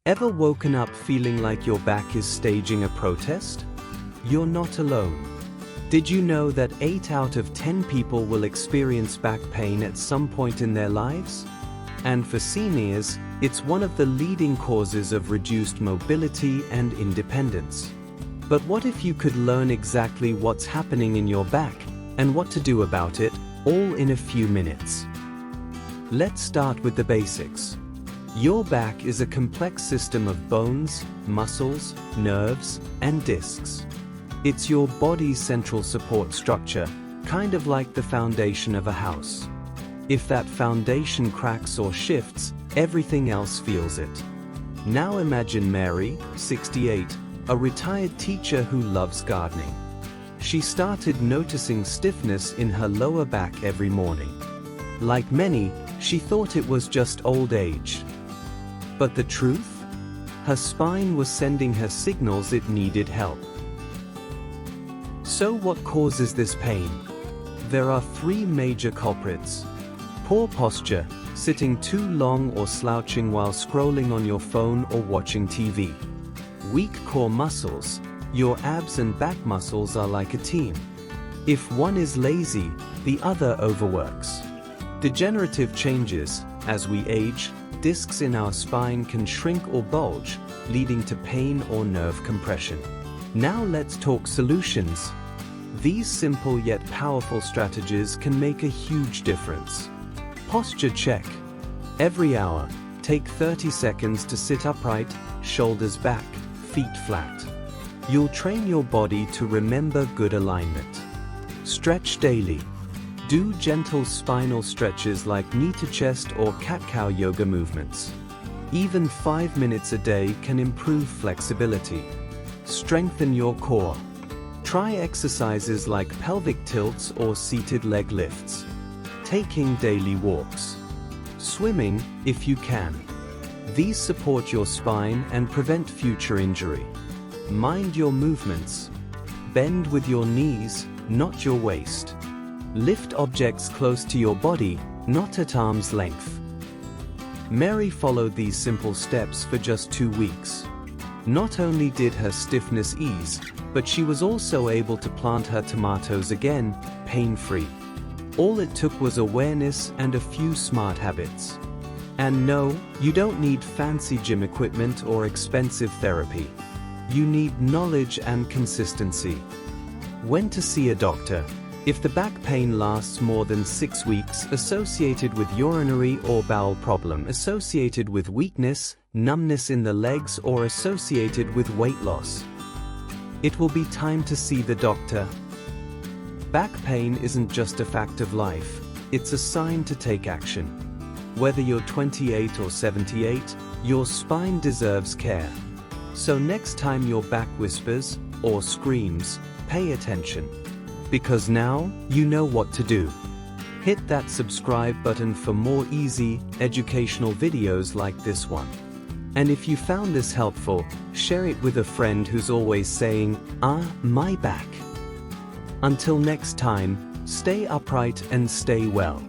Ever woken up feeling like your back is staging a protest? You're not alone. Did you know that 8 out of 10 people will experience back pain at some point in their lives? And for seniors, it's one of the leading causes of reduced mobility and independence. But what if you could learn exactly what's happening in your back and what to do about it, all in a few minutes? Let's start with the basics. Your back is a complex system of bones, muscles, nerves, and discs. It's your body's central support structure, kind of like the foundation of a house. If that foundation cracks or shifts, everything else feels it. Now imagine Mary, 68, a retired teacher who loves gardening. She started noticing stiffness in her lower back every morning. Like many, she thought it was just old age. But the truth? Her spine was sending her signals it needed help. So what causes this pain? There are 3 major culprits. Poor posture, sitting too long or slouching while scrolling on your phone or watching TV. Weak core muscles, your abs and back muscles are like a team. If one is lazy, the other overworks. Degenerative changes, as we age, discs in our spine can shrink or bulge, leading to pain or nerve compression. Now let's talk solutions. These simple yet powerful strategies can make a huge difference. Posture check. Every hour, take 30 seconds to sit upright, shoulders back, feet flat. You'll train your body to remember good alignment. Stretch daily. Do gentle spinal stretches like knee to chest or cat-cow yoga movements. Even 5 minutes a day can improve flexibility. Strengthen your core. Try exercises like pelvic tilts or seated leg lifts. Taking daily walks. Swimming, if you can. These support your spine and prevent future injury. Mind your movements. Bend with your knees, not your waist. Lift objects close to your body, not at arm's length. Mary followed these simple steps for just 2 weeks. Not only did her stiffness ease, but she was also able to plant her tomatoes again, pain-free. All it took was awareness and a few smart habits. And no, you don't need fancy gym equipment or expensive therapy. You need knowledge and consistency. When to see a doctor? If the back pain lasts more than 6 weeks, associated with urinary or bowel problem, associated with weakness, numbness in the legs, or associated with weight loss, it will be time to see the doctor. Back pain isn't just a fact of life, it's a sign to take action. Whether you're 28 or 78, your spine deserves care. So next time your back whispers or screams, pay attention. Because now, you know what to do. Hit that subscribe button for more easy, educational videos like this one. And if you found this helpful, share it with a friend who's always saying, my back. Until next time, stay upright and stay well.